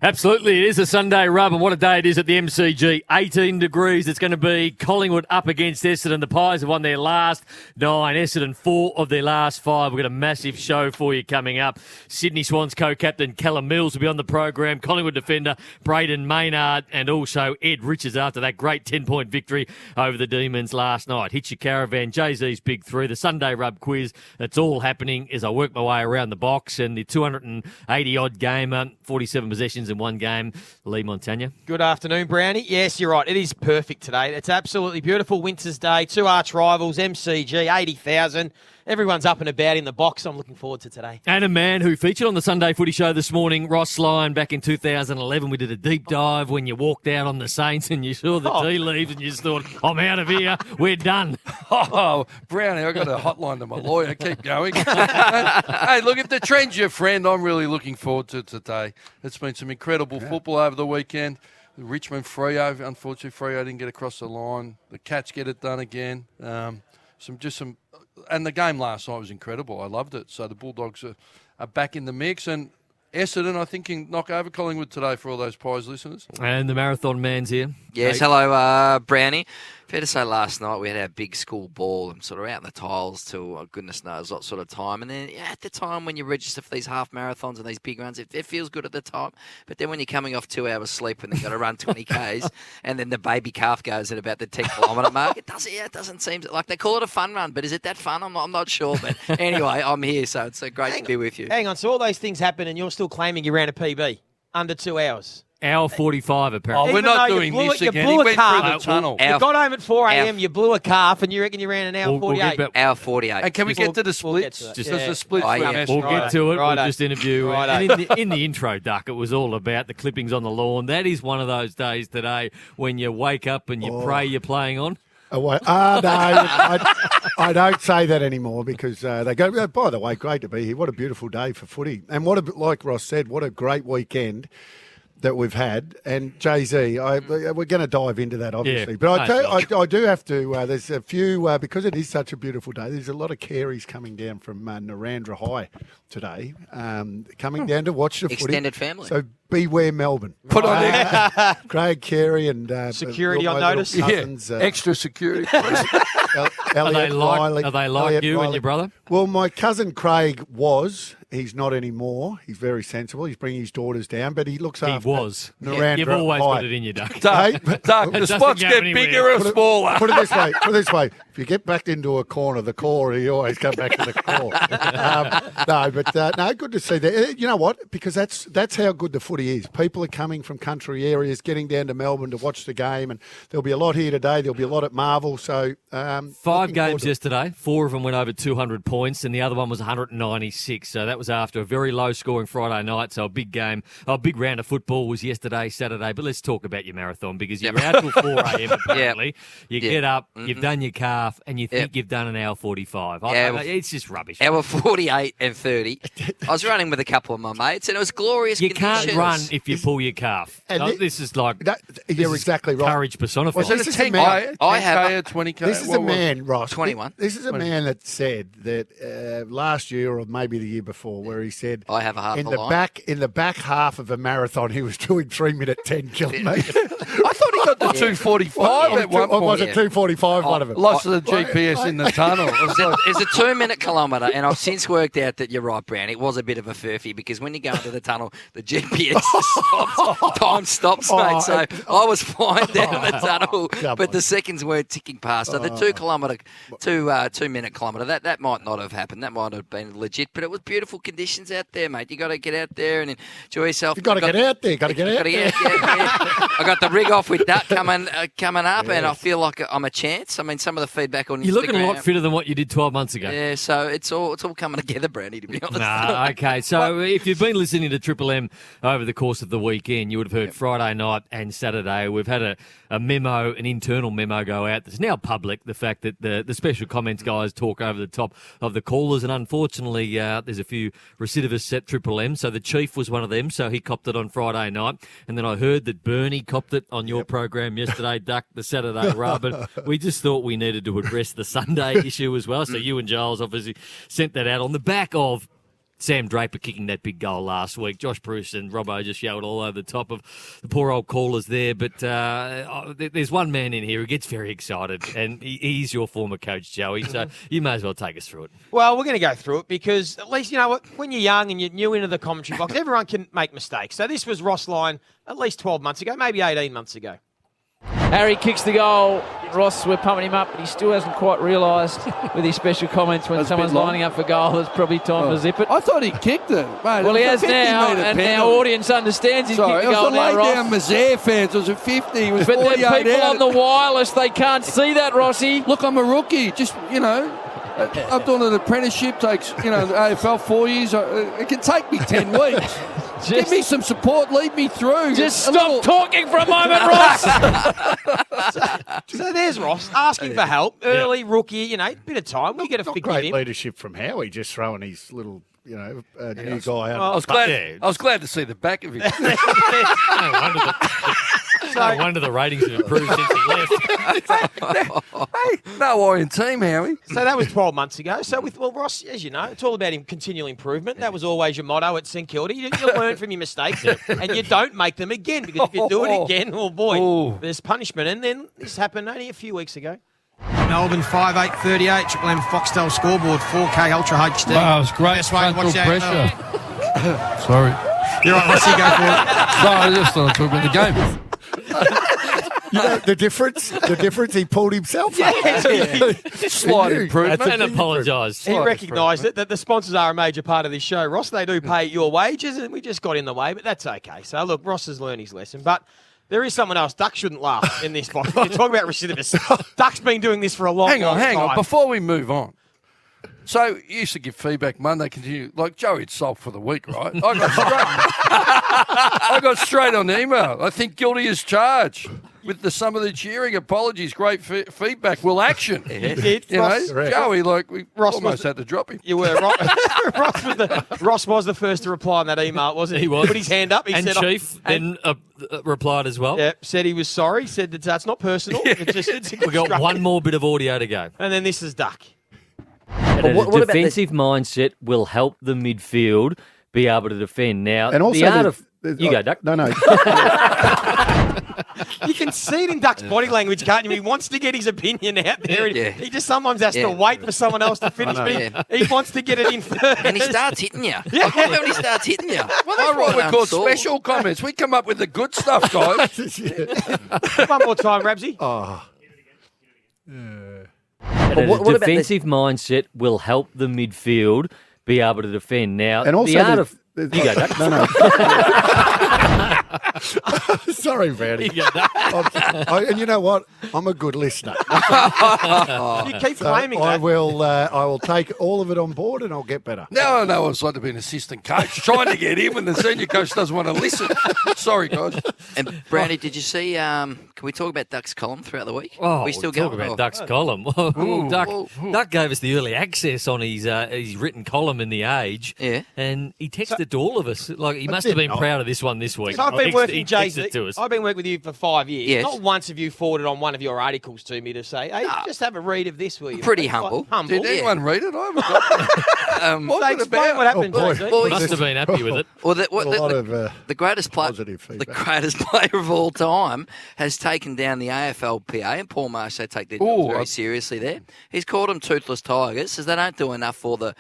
Absolutely, it is a Sunday rub, and what a day it is at the MCG. 18 degrees it's going to be. Collingwood up against Essendon. The Pies have won their last 9. Essendon 4 of their last 5. We've got a massive show for you coming up. Sydney Swans co-captain Callum Mills will be on the program. Collingwood defender Braden Maynard, and also Ed Richards after that great 10-point victory over the Demons last night. Hitch Your Caravan, Jay-Z's Big 3, the Sunday rub quiz. It's all happening as I work my way around the box, and the 280-odd gamer, 47 possessions in one game. Lee Montagna. Good afternoon, Brownie. Yes, you're right. It is perfect today. It's absolutely beautiful. Winter's Day. 2 arch rivals, MCG, 80,000. Everyone's up and about in the box. I'm looking forward to today. And a man who featured on the Sunday Footy Show this morning, Ross Lyon, back in 2011. We did a deep dive when you walked out on the Saints and you saw the tea leaves and you just thought, I'm out of here. We're done. Oh, Brownie, I got a hotline to my lawyer. Keep going. Hey, look, if the trend's your friend, I'm really looking forward to today. It's been some incredible football over the weekend. Richmond Freo, unfortunately, Freo didn't get across the line. The Cats get it done again. And the game last night was incredible. I loved it. So the Bulldogs are back in the mix. And Essendon, I think, can knock over Collingwood today for all those Pies listeners. And the Marathon man's here. Yes, hello, Brownie. Fair to say last night we had our big school ball and sort of out in the tiles till goodness knows what sort of time. And then at the time when you register for these half marathons and these big runs, it feels good at the time. But then when you're coming off 2 hours sleep and they've got to run 20 Ks and then the baby calf goes at about the 10-kilometre mark, it doesn't seem like they call it a fun run. But is it that fun? I'm not sure. But anyway, I'm here, so it's great to be with you. Hang on, so all those things happen and you're still claiming you ran a PB under 2 hours? Hour 45, apparently. Oh, we're not doing this again. He went through the tunnel. You got home at 4 a.m., you blew a calf, and you reckon you ran an hour 48. Hour 48. And can we get to the splits? Just the splits. Oh, yeah. We'll get to it. Righto. We'll just interview. Righto. And in the intro, Duck, it was all about the clippings on the lawn. That is one of those days today when you wake up and you pray you're playing on. No, I don't say that anymore because they go, by the way, great to be here. What a beautiful day for footy. And like Ross said, what a great weekend that we've had. And Jay-Z, we're going to dive into that, obviously. Yeah, but I do have to, there's a few, because it is such a beautiful day, there's a lot of caries coming down from Narrandera High today, coming down to watch the footy. Extended family. So beware Melbourne. Put on there. Craig Carey and... Security on notice? Cousins, Extra security. Are they like you and your brother? Well, my cousin Craig was. He's not anymore. He's very sensible. He's bringing his daughters down, but he looks after Narrandera You've always High. got it in you, Duck. Doug, the spots go get anywhere. bigger or smaller. Put it this way. If you get backed into a corner, the core, you always come back to the core. No, good to see that. You know what? Because that's how good the footy is. People are coming from country areas, getting down to Melbourne to watch the game, and there'll be a lot here today. There'll be a lot at Marvel. So 5 games yesterday. 4 of them went over 200 points, and the other one was 196. So that was after a very low-scoring Friday night. So a big game, a big round of football was yesterday, Saturday. But let's talk about your marathon because you're out till 4 a.m. apparently. You get up, you've done your calf, and you think you've done an hour 45. It's just rubbish. Hour 48 and 30. I was running with a couple of my mates, and it was glorious You conditions. can't run if you pull your calf. This is like you're exactly right. courage personified. Was it a 10K, I have 10K or 20K? This is a man, Ross. 21. This is a man that said that last year or maybe the year before, where he said I have a half in a the line. in the back half of a marathon, he was doing 3 minute 10 kilometres. I thought he got the 245 at one Or was point. it 245? One of them. Lost the GPS in the tunnel. It's a 2-minute kilometre, and I've since worked out that you're right, Brown. It was a bit of a furphy because when you go into the tunnel, the GPS stops. Time stops, mate. So I was flying down the tunnel, but the seconds weren't ticking past. So the 2-minute kilometre, that might not have happened. That might have been legit, but it was beautiful conditions out there, mate. You got to get out there and enjoy yourself. You've got to get out there. Got to get out there. I got the rig off with that coming up, and I feel like I'm a chance. I mean, some of the feedback on You're looking a lot Instagram- fitter than what you did 12 months ago. Yeah, so it's all coming together, Brandy, to be honest. Nah, okay. So if you've been listening to Triple M over the course of the weekend, you would have heard Friday night and Saturday. We've had a memo, an internal memo go out that's now public, the fact that the special comments guys talk over the top of the callers, and unfortunately there's a few recidivists at Triple M. So the Chief was one of them, so he copped it on Friday night. And then I heard that Bernie copped it on your program yesterday, Duck, the Saturday rub. And we just thought we needed to address the Sunday issue as well. So you and Giles obviously sent that out on the back of Sam Draper kicking that big goal last week. Josh Bruce and Robbo just yelled all over the top of the poor old callers there. But there's one man in here who gets very excited, and he's your former coach, Joey. So you may as well take us through it. Well, we're going to go through it because at least, you know what, when you're young and you're new into the commentary box, everyone can make mistakes. So this was Ross Lyon at least 12 months ago, maybe 18 months ago. Harry kicks the goal. Ross, we're pumping him up, but he still hasn't quite realised with his special comments when someone's lining up for goal, it's probably time to zip it. I thought he kicked it. Mate, Well, it he was has a 50 now, metre and penalty. our audience understands he's Sorry, kicked it the goal was the now, lay down Ross. Mazaire fans. It was a 50. It was But the 48 people out. on the wireless, they can't see that, Rossi. Look, I'm a rookie. Just, I've done an apprenticeship. Takes, AFL 4 years. It can take me 10 weeks. Give me some support. Lead me through. Just stop talking for a moment, Ross. So there's Ross asking for help. Early rookie, bit of time. We get to forgive Great him. leadership from Howie, just throwing his little, new guy out. I was glad to see the back of him. No wonder the ratings have improved since he left. No iron team, Howie. So that was 12 months ago. So Ross, as you know, it's all about him continual improvement. That was always your motto at St Kilda. You learn from your mistakes and you don't make them again, because if you do it again, oh boy, there's punishment. And then this happened only a few weeks ago. Melbourne 5-8-38, Triple M Foxtel scoreboard, 4K Ultra HD. Wow, it was great. Best way to watch Frontal that. pressure. Sorry. You're right, Rossi, go for it. Sorry, I just thought I'd talk about the game. The difference, he pulled himself up. Slight improvement. And apologise. He recognised it, that the sponsors are a major part of this show, Ross. They do pay your wages, and we just got in the way, but that's okay. So, look, Ross has learned his lesson. But there is someone else. Duck shouldn't laugh in this box. You talk about recidivists. Duck's been doing this for a long time. Hang on. Before we move on. So, you used to give feedback Monday, continue. Like, Joey'd sulk for the week, right? I got straight on the email. I think guilty as charged. With some of the cheering, apologies, great feedback. Will action. Ross, Joey, we Ross almost had to drop him. You were. Ross was the first to reply on that email, wasn't he? He was. Put his hand up. He And said, Chief then replied as well. Yeah, said he was sorry. Said that it's not personal. It's We've got one more bit of audio to go. And then this is Duck. A defensive mindset will help the midfield be able to defend. Now, And also the art of... You go, Duck. No. You can see it in Duck's body language, can't you? He wants to get his opinion out there. Yeah. He just sometimes has to wait for someone else to finish. He wants to get it in first. And he starts hitting you. I love it when he starts hitting you. Well, I write what we call special comments. We come up with the good stuff, guys. One more time, Rabsy. A defensive mindset will help the midfield be able to defend. Now, And also the art the- of... You go, Duck. No. Sorry, Brownie. And you know what? I'm a good listener. You keep So claiming I that. will take all of it on board and I'll get better. Now I know what it's like to be an assistant coach, trying to get in when the senior coach doesn't want to listen. Sorry, guys. And Brownie, did you see? Can we talk about Duck's column throughout the week? Oh, we still talk going? about Duck's column. Duck gave us the early access on his written column in The Age. Yeah. And he texted to all of us. Like, he must have been proud of this one this week. So I've been working, He texted to us. I've been working with you for 5 years. Yes. Not once have you forwarded on one of your articles to me to say, hey, just have a read of this, will you? Pretty It's humble. Humble. Did anyone read it? I haven't got it. So explain what happened, boy. JC. Well, Must have been happy with it. Well, A lot of the greatest player, positive the feedback. greatest player of all time, has taken down the AFLPA, and Paul Marsh, they take their job Ooh, very seriously there. He's called them toothless tigers, says they don't do enough for the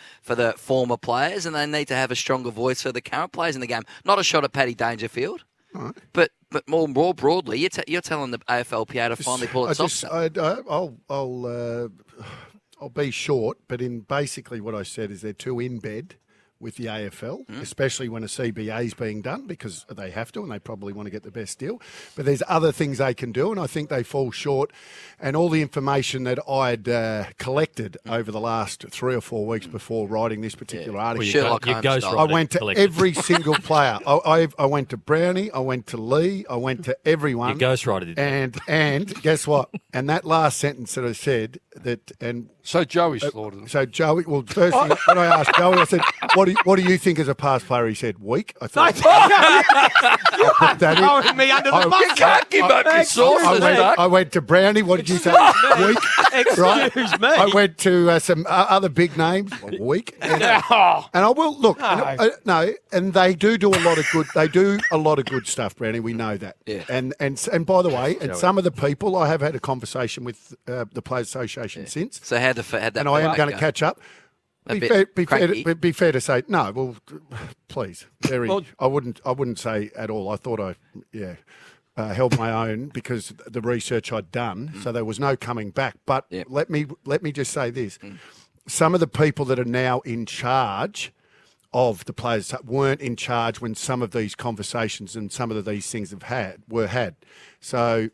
former players, and they need to have a stronger voice for the current players in the game. Not a shot at Paddy Dangerfield, but more broadly, you're telling the AFLPA to finally pull its socks up. I'll be short, but in basically what I said is they're too in bed with the AFL, especially when a CBA is being done, because they have to and they probably want to get the best deal. But there's other things they can do, and I think they fall short. And all the information that I'd collected over the last 3 or 4 weeks before writing this particular article, Sherlock You Holmes ghost style. wrote I went to collected. every single player. I went to Brownie, I went to Lee, I went to everyone. You ghostwrited it. And guess what? And that last sentence that I said, that, and So Joey slaughtered them. so Joey, well, first thing, when I asked Joey, I said, what do what do you think as a past player? He said weak. I No, thought you're that in. throwing me under the I- bus. You can't give up your sources, mate. I went to Brownie. What did you say? Weak. Right. Excuse me. I went to some other big names. Weak. And I will look. No, and they do a lot of good. They do a lot of good stuff, Brownie. We know that. Yeah. And by the way, and some of the people I have had a conversation with the Players Association since. So how'd that And I am going to catch up. A Be bit fair to say no. Well, please, very. Well- I wouldn't say at all. I thought I held my own because the research I'd done, so there was no coming back. But Yep. let me just say this: some of the people that are now in charge of the players weren't in charge when some of these conversations and some of these things were had. So.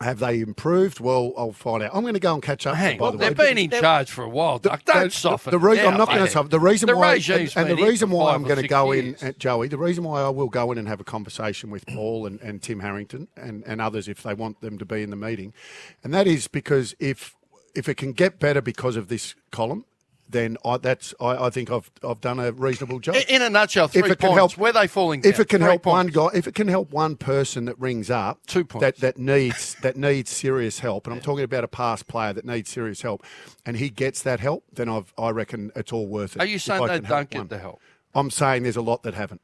Have they improved? Well, I'll find out. I'm going to go and catch up. Hang by on, the way. they've been in charge for a while, Duck. Don't soften. I'm not going to soften. The reason why, regime's and the been in reason for why 5 I'm or going to 6 go years. in, Joey, the reason why I will go in and have a conversation with Paul and Tim Harrington and others if they want them to be in the meeting, and that is because if it can get better because of this column, then I think I've done a reasonable job. In a nutshell, 3 If it can points. help- Where they falling down? If it can 3 help one points. guy, if it can help one person that rings up 2 points. that needs serious help, and I'm talking about a past player that needs serious help, and he gets that help, then I reckon it's all worth it. Are you if saying I they can help don't get one. the help? I'm saying there's a lot that haven't.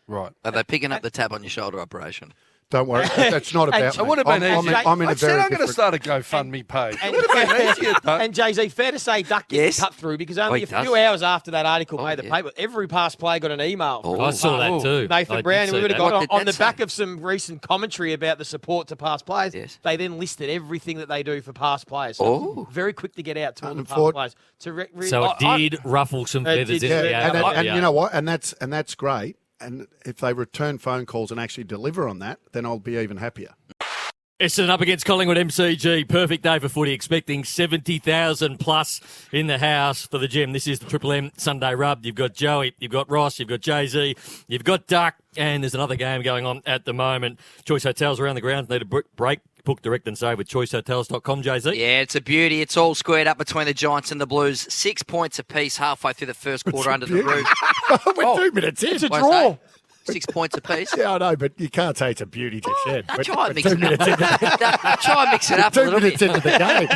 Right. Are they picking up the tab on your shoulder operation? Don't worry, that's not about. It would have been easier. I'm in a I said very I'm going to different. start a GoFundMe page. And, It would have been easier, Duck. and Jay-Z, fair to say Duck gets Yes. cut through because only he a few does. hours after that article made the yeah. paper, every past player got an email. from I saw that too. I Nathan did Brown, see we would have that. got What did on that the say? back of some recent commentary about the support to past players. Yes. They then listed everything that they do for past players. So Oh. very quick to get out to all the past Unfor- players. So it did ruffle some It feathers did, in the yeah. And AFLPA. you know what? And that's great. And if they return phone calls and actually deliver on that, then I'll be even happier. Essendon up against Collingwood MCG. Perfect day for footy. Expecting 70,000 plus in the house for the gym. This is the Triple M Sunday Rub. You've got Joey, you've got Ross, you've got Jay-Z, you've got Duck, and there's another game going on at the moment. Choice Hotels around the ground. Need a break. Book, direct and save with choicehotels.com, Jay-Z. Yeah, it's a beauty. It's all squared up between the Giants and the Blues. 6 points apiece halfway through the first quarter under the roof. We're 2 minutes in. It's a What's draw. that? 6 points apiece. Yeah, I know, but you can't say it's a beauty just yet. No, We're- try and we're mix 2 it minutes up. into Try and mix it up a 2 little minutes bit. into the game.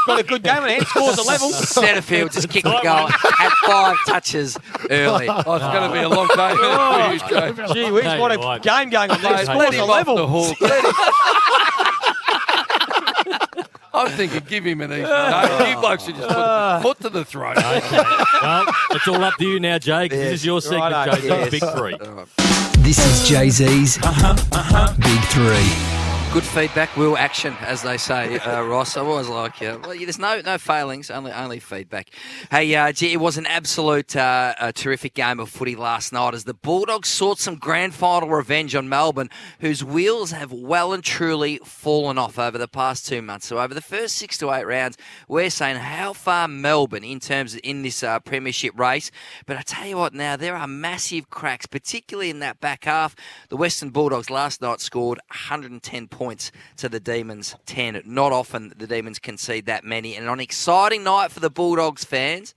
Got a good game and hand scores a level. Centrefield just kicked the goal. Had 5 touches early. Oh, it's going to be a long day for you, Joe. Gee whiz, Tell what you a what. game going on there. Mate, Scores let a him off level. the hook. Let him- I'm thinking, give him an easy day. You blokes should just put a foot to the throat. Okay. Well, it's all up to you now, Jay, because this is your segment, Righto. Jay. Yes. Big three. This is Jay-Z's Big Three. Good feedback, will action, as they say, Ross. I always like you. Well, there's no failings, only feedback. Hey, gee, it was an absolute terrific game of footy last night as the Bulldogs sought some grand final revenge on Melbourne, whose wheels have well and truly fallen off over the past 2 months. So over the first 6 to 8 rounds, we're saying how far Melbourne in this premiership race. But I tell you what, now there are massive cracks, particularly in that back half. The Western Bulldogs last night scored 110 points to the Demons 10. Not often the Demons concede that many. And on an exciting night for the Bulldogs fans,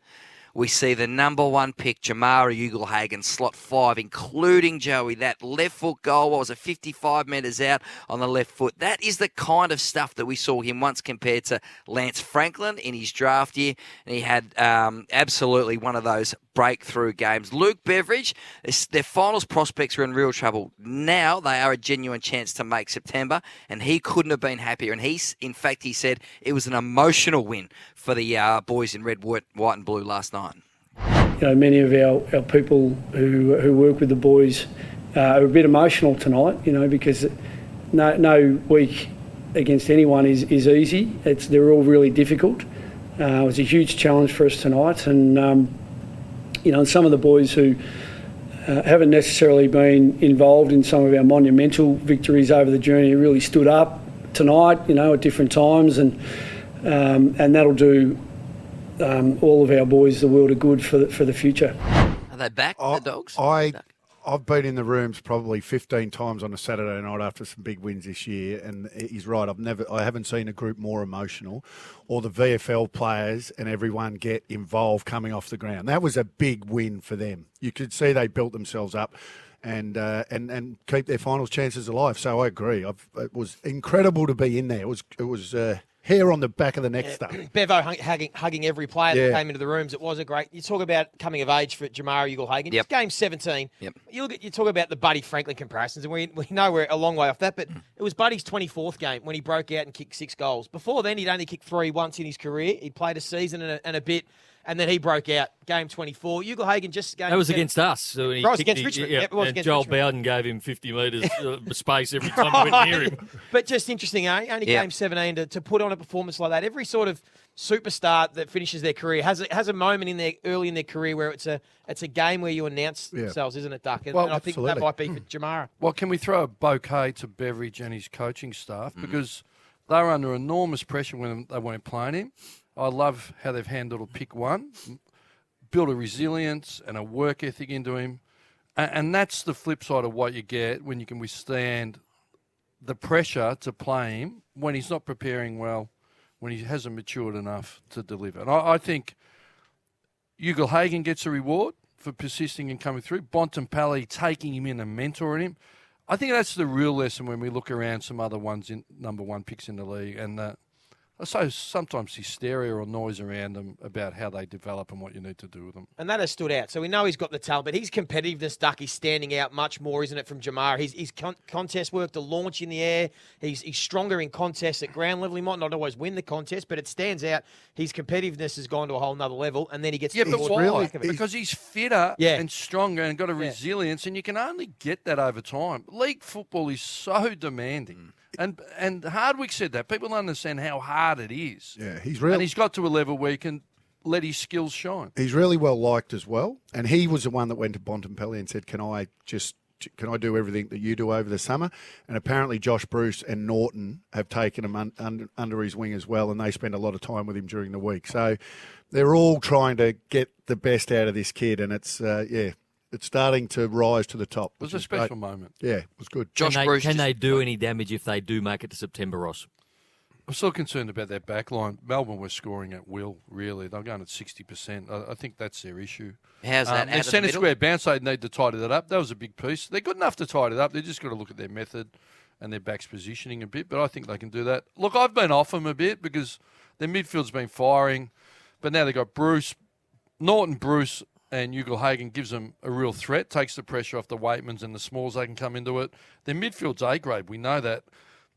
we see the number 1 pick, Jamarra Ugle-Hagan, slot 5, including Joey. That left foot goal, what was it, 55 metres out on the left foot. That is the kind of stuff that we saw him once compared to Lance Franklin in his draft year. And he had absolutely one of those breakthrough games. Luke Beveridge, their finals prospects are in real trouble. Now they are a genuine chance to make September, and he couldn't have been happier. And he said it was an emotional win for the boys in red, white and blue last night. You know, many of our people who work with the boys are a bit emotional tonight, you know, because no week against anyone is easy. They're all really difficult. It was a huge challenge for us tonight, and you know, some of the boys who haven't necessarily been involved in some of our monumental victories over the journey really stood up tonight, you know, at different times, and that'll do all of our boys the world of good for the future. Are they back, the Dogs? I I've been in the rooms probably 15 times on a Saturday night after some big wins this year, and he's right. I haven't seen a group more emotional, or the VFL players and everyone get involved coming off the ground. That was a big win for them. You could see they built themselves up and keep their finals chances alive. So I agree. It was incredible to be in there. It was hair on the back of the neck stuff. Bevo hugging every player that came into the rooms. It was a great. You talk about coming of age for Jamarra Ugle-Hagan. Yep. It's game 17. Yep. You talk about the Buddy Franklin comparisons, and we know we're a long way off that. But it was Buddy's 24th game when he broke out and kicked 6 goals. Before then, he'd only kicked 3 once in his career. He played a season and a bit. And then he broke out, game 24. Ugle-Hagan just game. That was against us. So it was against Richmond. Yeah, it was and against Joel Richmond. Bowden gave him 50 metres space every time I went near him. But just interesting, eh? Only game 17 to put on a performance like that. Every sort of superstar that finishes their career has a moment early in their career where it's a game where you announce themselves, isn't it, Duck? And I think that might be for Jamarra. Well, can we throw a bouquet to Beveridge and his coaching staff? Because they were under enormous pressure when they weren't playing him. I love how they've handled pick one, built a resilience and a work ethic into him. And that's the flip side of what you get when you can withstand the pressure to play him when he's not preparing well, when he hasn't matured enough to deliver. And I think Ugle-Hagan gets a reward for persisting and coming through. Bontempelli taking him in and mentoring him. I think that's the real lesson when we look around some other ones in number 1 picks in the league. And so sometimes hysteria or noise around them about how they develop and what you need to do with them. And that has stood out. So we know he's got the talent, but his competitiveness, Duck, is standing out much more, isn't it, from Jamarra? His contest work, the launch in the air, he's stronger in contests at ground level. He might not always win the contest, but it stands out. His competitiveness has gone to a whole nother level, and then he gets but why? Because he's fitter and stronger and got a resilience, and you can only get that over time. League football is so demanding. And Hardwick said that. People don't understand how hard it is. Yeah, and he's got to a level where he can let his skills shine. He's really well liked as well. And he was the one that went to Bontempelli and said, can I do everything that you do over the summer? And apparently Josh Bruce and Norton have taken him under his wing as well, and they spend a lot of time with him during the week. So they're all trying to get the best out of this kid, and it's starting to rise to the top. It was a special moment. Yeah, it was good. Can they do any damage if they do make it to September, Ross? I'm still concerned about their back line. Melbourne was scoring at will, really. They're going at 60%. I think that's their issue. How's that their centre square bounce, they need to tidy that up. That was a big piece. They're good enough to tidy it up. They've just got to look at their method and their back's positioning a bit, but I think they can do that. Look, I've been off them a bit because their midfield's been firing, but now they've got Norton, Bruce, and Ugle-Hagan gives them a real threat, takes the pressure off the Waitmans and the Smalls. They can come into it. Their midfield's A-grade. We know that.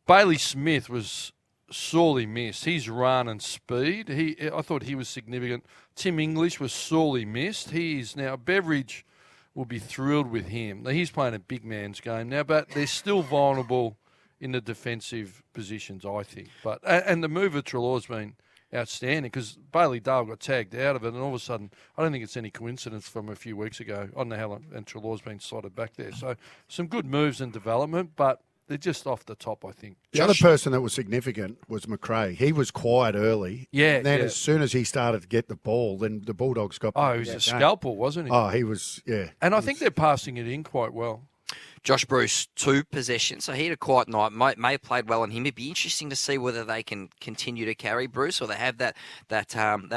Bailey Smith was sorely missed. His run and speed, I thought he was significant. Tim English was sorely missed. He is now, Beveridge will be thrilled with him. Now, he's playing a big man's game now, but they're still vulnerable in the defensive positions, I think. And the move of Treloar's been outstanding because Bailey Dale got tagged out of it, and all of a sudden, I don't think it's any coincidence from a few weeks ago. I don't know how long, and Treloar's been slotted back there. So some good moves and development, but they're just off the top, I think. The other person that was significant was McRae. He was quiet early. Yeah. And then as soon as he started to get the ball, then the Bulldogs got... Oh, he was a scalpel, wasn't he? Oh, he was, yeah. And I think they're passing it in quite well. Josh Bruce, 2 possessions, so he had a quiet night. May have played well on him. It'd be interesting to see whether they can continue to carry Bruce or they have that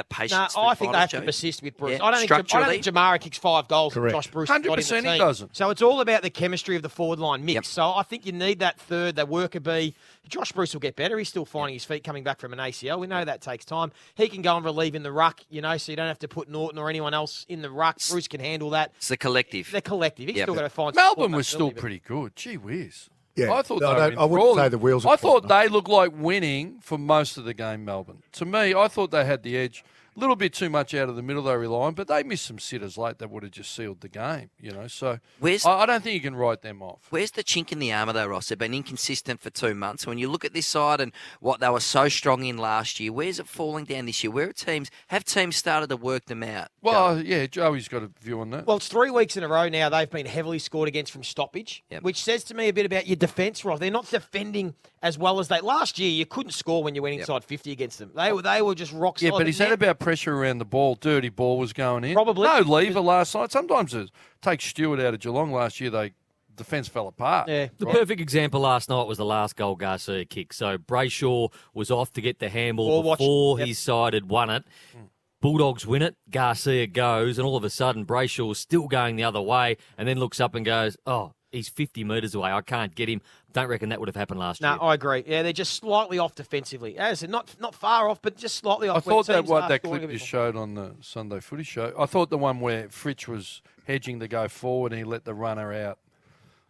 patience. No, I think they have to persist with Bruce. Yeah, I don't think Jamarra kicks 5 goals. Correct. Josh Bruce 100% he doesn't. So it's all about the chemistry of the forward line mix. Yep. So I think you need that third, that worker bee. Josh Bruce will get better. He's still finding his feet coming back from an ACL. We know that takes time. He can go and relieve in the ruck, so you don't have to put Norton or anyone else in the ruck. Bruce can handle that. It's the collective. They're collective. He's still got to find. Melbourne was still pretty good. Gee whiz. Yeah, I thought I wouldn't say the wheels. I thought they looked like winning for most of the game, Melbourne. To me, I thought they had the edge. A little bit too much out of the middle they rely on, but they missed some sitters late that would have just sealed the game, So I don't think you can write them off. Where's the chink in the armour, though, Ross? They've been inconsistent for 2 months. When you look at this side and what they were so strong in last year, where's it falling down this year? Where have teams started to work them out? Well, yeah, Joey's got a view on that. Well, it's 3 weeks in a row now they've been heavily scored against from stoppage, which says to me a bit about your defence, Ross. They're not defending as well as they... Last year, you couldn't score when you went inside 50 against them. They were just rock solid. Yeah, but is that about pressure around the ball, dirty ball was going in. Probably. No lever last night. Sometimes it take Stewart out of Geelong last year, defence fell apart. Yeah. The perfect example last night was the last goal Garcia kicked. So Brayshaw was off to get the handball before his side had won it. Bulldogs win it, Garcia goes, and all of a sudden Brayshaw's still going the other way and then looks up and goes, oh, he's 50 metres away. I can't get him. Don't reckon that would have happened last year. No, I agree. Yeah, they're just slightly off defensively. As I said, not far off, but just slightly off. I thought that clip you showed on the Sunday Footy show, I thought the one where Fritsch was hedging to go forward and he let the runner out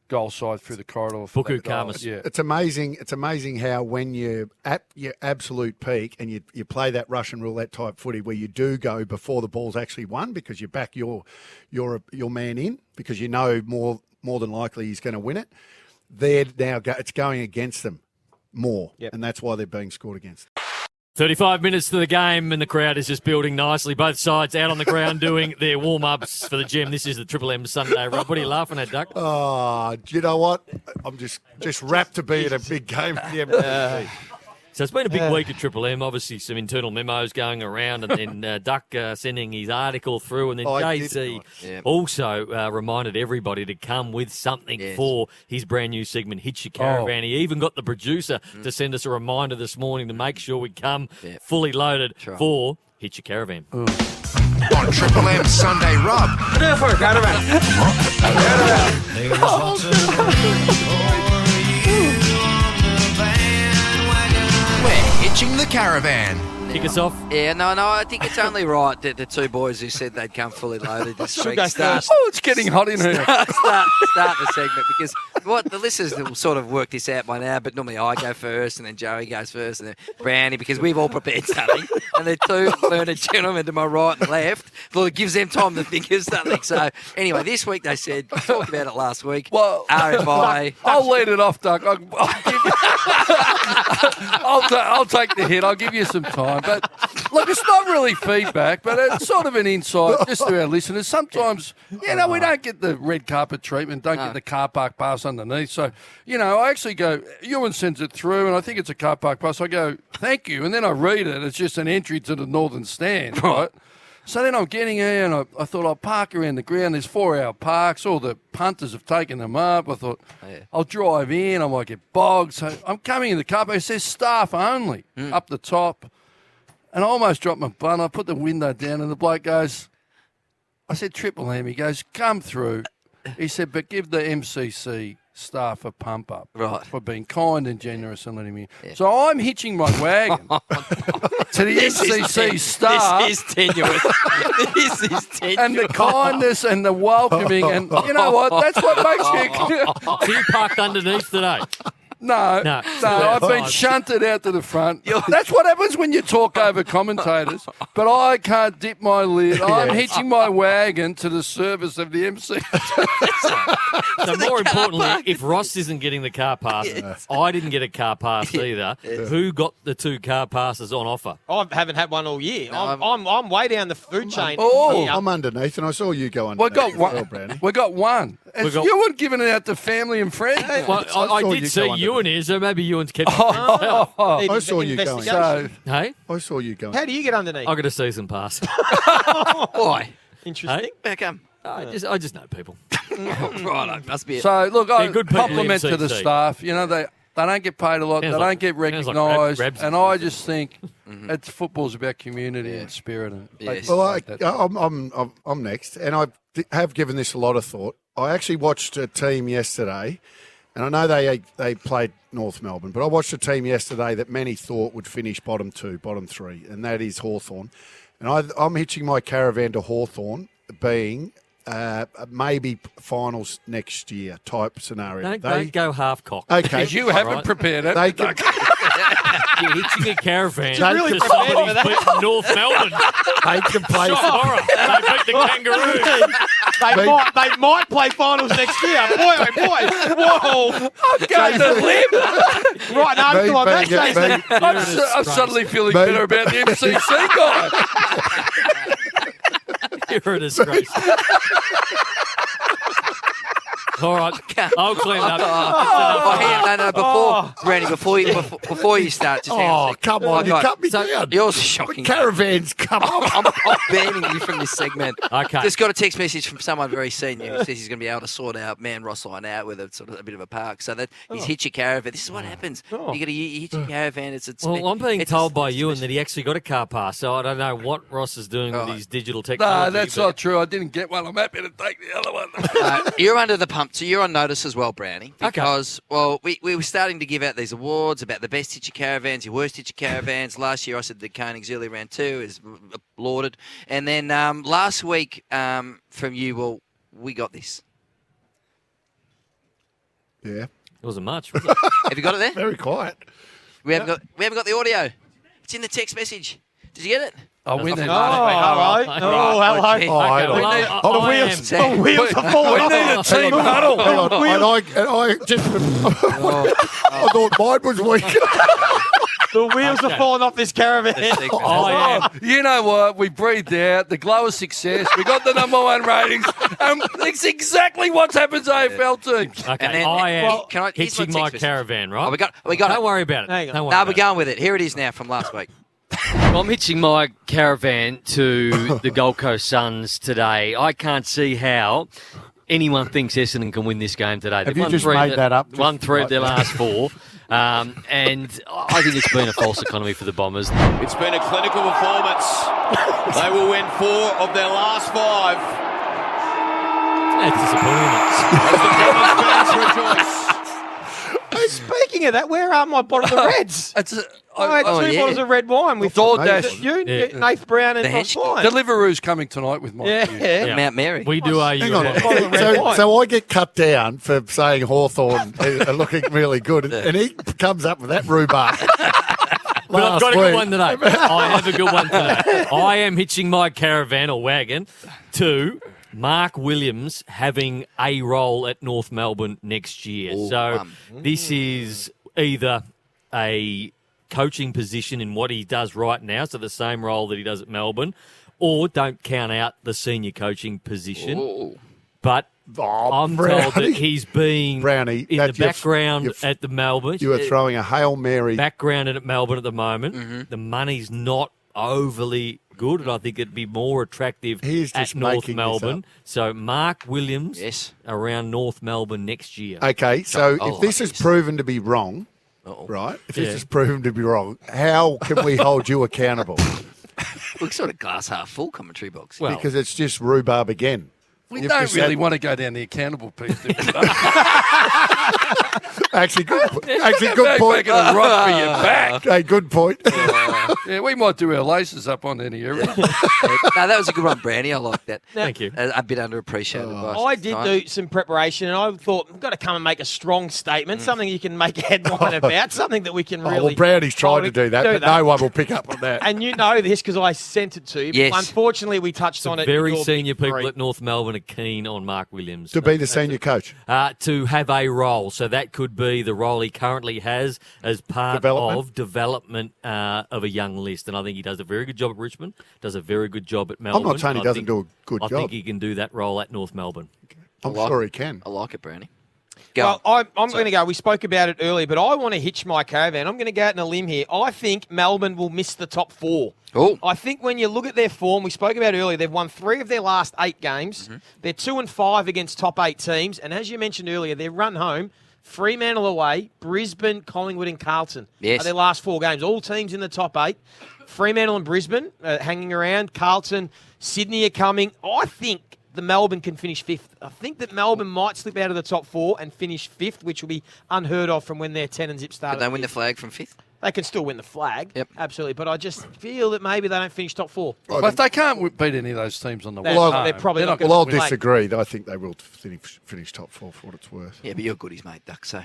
goal side through the corridor. Fuku Kamas. Yeah. It's amazing. It's amazing how when you're at your absolute peak and you play that Russian roulette type footy where you do go before the ball's actually won because you back your man in because you know more than likely he's going to win it. It's going against them more, and that's why they're being scored against. 35 minutes to the game, and the crowd is just building nicely. Both sides out on the ground doing their warm-ups for the gym. This is the Triple M Sunday Rub. What are you laughing at, Duck? Oh, do you know what? I'm just rapt to be at a big game for the MCG. So it's been a big week at Triple M. Obviously, some internal memos going around, and then Duck sending his article through, and then JC also reminded everybody to come with something for his brand new segment, Hitch Your Caravan. He even got the producer to send us a reminder this morning to make sure we come fully loaded for Hitch Your Caravan. On Triple M Sunday Rub. We're hitching the caravan. Kick us off. Yeah, no, I think it's only right that the two boys who said they'd come fully loaded this week start. Oh, it's getting hot in here. Start the segment because the listeners will sort of work this out by now, but normally I go first and then Joey goes first and then Brownie because we've all prepared something. And the two learned gentlemen to my right and left, well, it gives them time to think of something. So anyway, this week they said, we talked about it last week, well, RFI. I'll lead it off, Duck. I'll take the hit. I'll give you some time. But, look, it's not really feedback, but it's sort of an insight just to our listeners. Sometimes, we don't get the red carpet treatment, don't get the car park pass underneath. So, I actually go, Ewan sends it through, and I think it's a car park pass. I go, thank you. And then I read it. It's just an entry to the northern stand, right? So then I'm getting here, and I thought I'll park around the ground. There's 4-hour parks. All the punters have taken them up. I thought I'll drive in. I might get bogged. So I'm coming in the car park. It says staff only up the top. And I almost dropped my bun. I put the window down, and the bloke goes, I said, Triple M. He goes, come through. He said, but give the MCC staff a pump up for being kind and generous and letting me in. Yeah. So I'm hitching my wagon to the MCC staff. This is tenuous. This is tenuous. And the kindness and the welcoming. And you know what? That's what makes me... So you parked underneath today? No, I've been shunted out to the front. That's what happens when you talk over commentators. But I can't dip my lid. I'm hitching my wagon to the service of the MC. So more importantly, if Ross isn't getting the car pass, I didn't get a car pass either. Who got the 2 car passes on offer? I haven't had one all year. No, I'm way down the food chain. I'm underneath, and I saw you go underneath. We got one. You weren't giving it out to family and friends. Well, I did see Ewan here, so maybe Ewan's kept it. I saw you going. Hey? I saw you going. How do you get underneath? I got a season pass. Why? Interesting. How come? I just know people. Right, must be it. So, look, I good people compliment to the staff. They don't get paid a lot. They don't get recognised. And I just think football's about community and spirit. And Well, I'm next, and I have given this a lot of thought. I actually watched a team yesterday, and I know they played North Melbourne, but I watched a team yesterday that many thought would finish bottom 2, bottom 3, and that is Hawthorn. And I'm hitching my caravan to Hawthorn being maybe finals next year type scenario. Don't go half-cocked. Okay. Because you haven't prepared it. You're hitching a caravan really to somebody's beaten North Melbourne. They can play. Horror. They beat the Kangaroos. They might play finals next year. Boy. Whoa. I'm going to limb. Right now, I'm suddenly feeling better about the MCC guy. You're a disgrace. All right, I'll clean it up. Before you start, just hang on a sec. Come on, you cut me down. Yours is shocking. Caravans, come on. I'm banning you from this segment. Okay. Just got a text message from someone very senior who says he's going to be able to sort out Man Ross line out with a bit of a park. So that he's Hitch a Caravan. This is what happens. You get a Hitch a Caravan. Well, I'm being told by Ewan that he actually got a car pass, so I don't know what Ross is doing with his digital technology. No, that's not true. I didn't get one. I'm happy to take the other one. You're under the pump, so you're on notice as well, Brownie. Because, we were starting to give out these awards about the best Hitch a Caravans, your worst Hitch a Caravans. Last year I said the Koenig's early round 2 is lauded. And then last week from you, we got this. Yeah. It wasn't much, was it? Have you got it there? Very quiet. We haven't got the audio. It's in the text message. Did you get it? I'll win it. All right. Oh, hello. The wheels are falling. We need a team huddle. Hang on. I thought mine was weak. The wheels are falling off this caravan. You know what? We breathed out. The glow of success. We got the number 1 ratings. It's exactly what's happened to AFL teams. Okay, And then- I am well, can I- here's my hitching my text message. caravan, right? Oh, we got it. Don't worry about it. Hang on. Don't worry No, about we're it. going with it. Here it is now from last week. Well, I'm hitching my caravan to the Gold Coast Suns today. I can't see how anyone thinks Essendon can win this game today. Have you just made that up? Won 3 of their last 4. And I think it's been a false economy for the Bombers. It's been a clinical performance. They will win 4 of their last 5. It's disappointing. As the Bombers fans rejoice. Speaking of that, where are my bottles of Reds? I had 2 bottles of red wine with DoorDash. Nath Brown, and Hitch. Ross Lyon. Deliveroo's coming tonight with my Yeah. Mount Mary. We do owe you. Hang on. So I get cut down for saying Hawthorn are looking really good, and he comes up with that rhubarb. But I've got a good one today. I have a good one today. I am hitching my caravan or wagon to Mark Williams having a role at North Melbourne next year. This is either a coaching position in what he does right now, so the same role that he does at Melbourne, or don't count out the senior coaching position. But I'm told that he's been Brownie, in the background at the Melbourne. You are throwing a Hail Mary. Background at Melbourne at the moment. The money's not overly good, and I think it'd be more attractive at North Melbourne. So Mark Williams around North Melbourne next year. Okay, so if this is proven to be wrong, right? If this is proven to be wrong, how can we hold you accountable? Look, sort of glass half full commentary box. Well, because it's just rhubarb again. We don't really want to go down the accountable piece, do we? Actually, good point. Making a rock for your back. Hey, good point. Yeah, we might do our laces up on any area. No, that was a good one, Brownie. I like that. Thank you. A bit underappreciated. I did do some preparation, and I thought I've got to come and make a strong statement, something you can make a headline about, something that we can really. Well, Brownie's tried to do that, but no one will pick up on that. And you know this because I sent it to you. Yes. Unfortunately, we touched on it. Very senior people at North Melbourne are keen on Mark Williams. To be the senior coach. To have a role. So that could be the role he currently has as part of development of a young list. And I think he does a very good job at Richmond, does a very good job at Melbourne. I'm not saying he doesn't do a good job. I think he can do that role at North Melbourne. I'm sure he can. I like it, Brownie. Well, I'm going to go. We spoke about it earlier, but I want to hitch my caravan. I'm going to go out on a limb here. I think Melbourne will miss the top 4. Oh. I think when you look at their form, we spoke about earlier, they've won 3 of their last 8 games. They're 2-5 against top 8 teams. And as you mentioned earlier, they've run home Fremantle away, Brisbane, Collingwood and Carlton. Yes. Are their last 4 games. All teams in the top 8. Fremantle and Brisbane hanging around. Carlton, Sydney are coming. I think the Melbourne can finish 5th. I think that Melbourne might slip out of the top 4 and finish 5th, which will be unheard of from when their 10 and zip started. Could they win the flag from 5th? They can still win the flag, absolutely. But I just feel that maybe they don't finish top 4. But if they can't beat any of those teams on the way they're probably not. Well, I'll disagree. I think they will finish top 4 for what it's worth. Yeah, but you're goodies, mate, Duck. So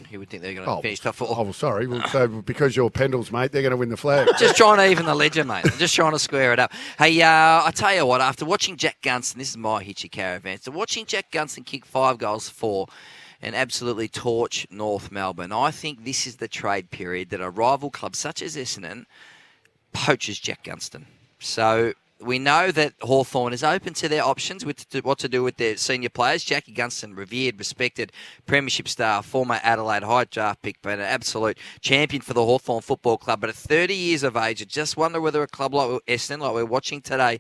you would think they're going to finish top 4. Oh, sorry. Well, so because you're Pendles, mate, they're going to win the flag. Just trying to even the ledger, mate. I'm just trying to square it up. Hey, I tell you what. After watching Jack Gunston, this is my Hitchy Caravan. So watching Jack Gunston kick 5 goals for and absolutely torch North Melbourne, I think this is the trade period that a rival club such as Essendon poaches Jack Gunston. So we know that Hawthorn is open to their options with what to do with their senior players. Jackie Gunston, revered, respected, premiership star, former Adelaide High draft pick, but an absolute champion for the Hawthorn Football Club. But at 30 years of age, I just wonder whether a club like Essendon, like we're watching today,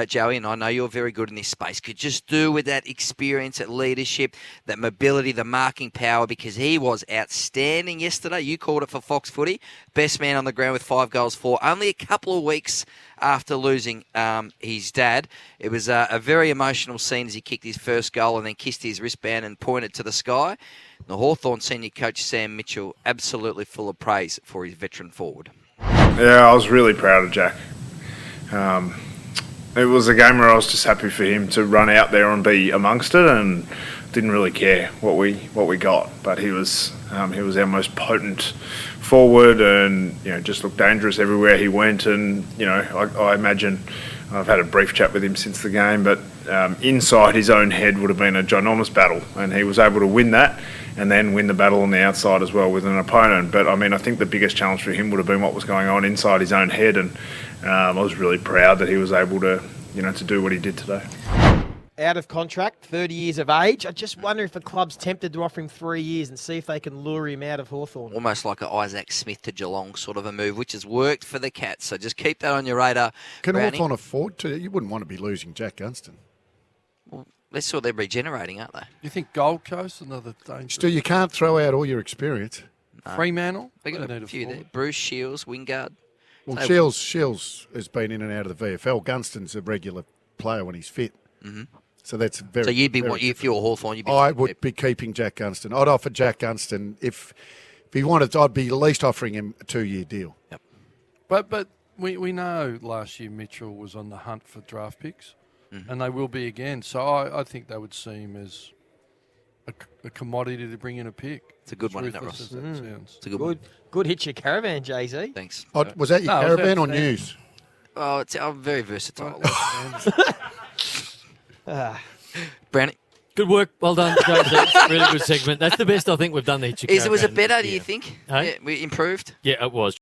Joey, and I know you're very good in this space, could just do with that experience, that leadership, that mobility, the marking power, because he was outstanding yesterday. You called it for Fox Footy. Best man on the ground with 5 goals for only a couple of weeks after losing his dad. It was a very emotional scene as he kicked his first goal and then kissed his wristband and pointed to the sky. The Hawthorn senior coach, Sam Mitchell, absolutely full of praise for his veteran forward. Yeah, I was really proud of Jack. It was a game where I was just happy for him to run out there and be amongst it, and didn't really care what we got. But he was our most potent forward, and just looked dangerous everywhere he went. And I imagine, I've had a brief chat with him since the game, but inside his own head would have been a ginormous battle, and he was able to win that, and then win the battle on the outside as well with an opponent. But I think the biggest challenge for him would have been what was going on inside his own head, and I was really proud that he was able to to do what he did today. Out of contract, 30 years of age. I just wonder if a club's tempted to offer him 3 years and see if they can lure him out of Hawthorn. Almost like an Isaac Smith to Geelong sort of a move, which has worked for the Cats. So just keep that on your radar. Can Brownie. Hawthorn afford to? You wouldn't want to be losing Jack Gunston. Well, that's what they're regenerating, aren't they? You think Gold Coast, another danger? Still, you can't throw out all your experience. Fremantle? They got a few there. Bruce Shields, Wingard. Well, Shields has been in and out of the VFL. Gunston's a regular player when he's fit. Mm-hmm. So that's very. So you'd be very if you're Hawthorn, you'd be. I would be keeping Jack Gunston. I'd offer Jack Gunston if he wanted. I'd be at least offering him a 2-year deal. Yep. But we know last year Mitchell was on the hunt for draft picks, and they will be again. So I think they would see him as a commodity to bring in a pick. It's a good one, isn't it, Ross? It's a good one. Good Hitch Your Caravan, Jay-Z. Thanks. Oh, was that your caravan or news? Oh, I'm very versatile. Brownie. Good work. Well done, Jose. Really good segment. That's the best I think we've done the Hitch Your Caravan. Was it better, do you think? Hey? Yeah, we improved? Yeah, it was.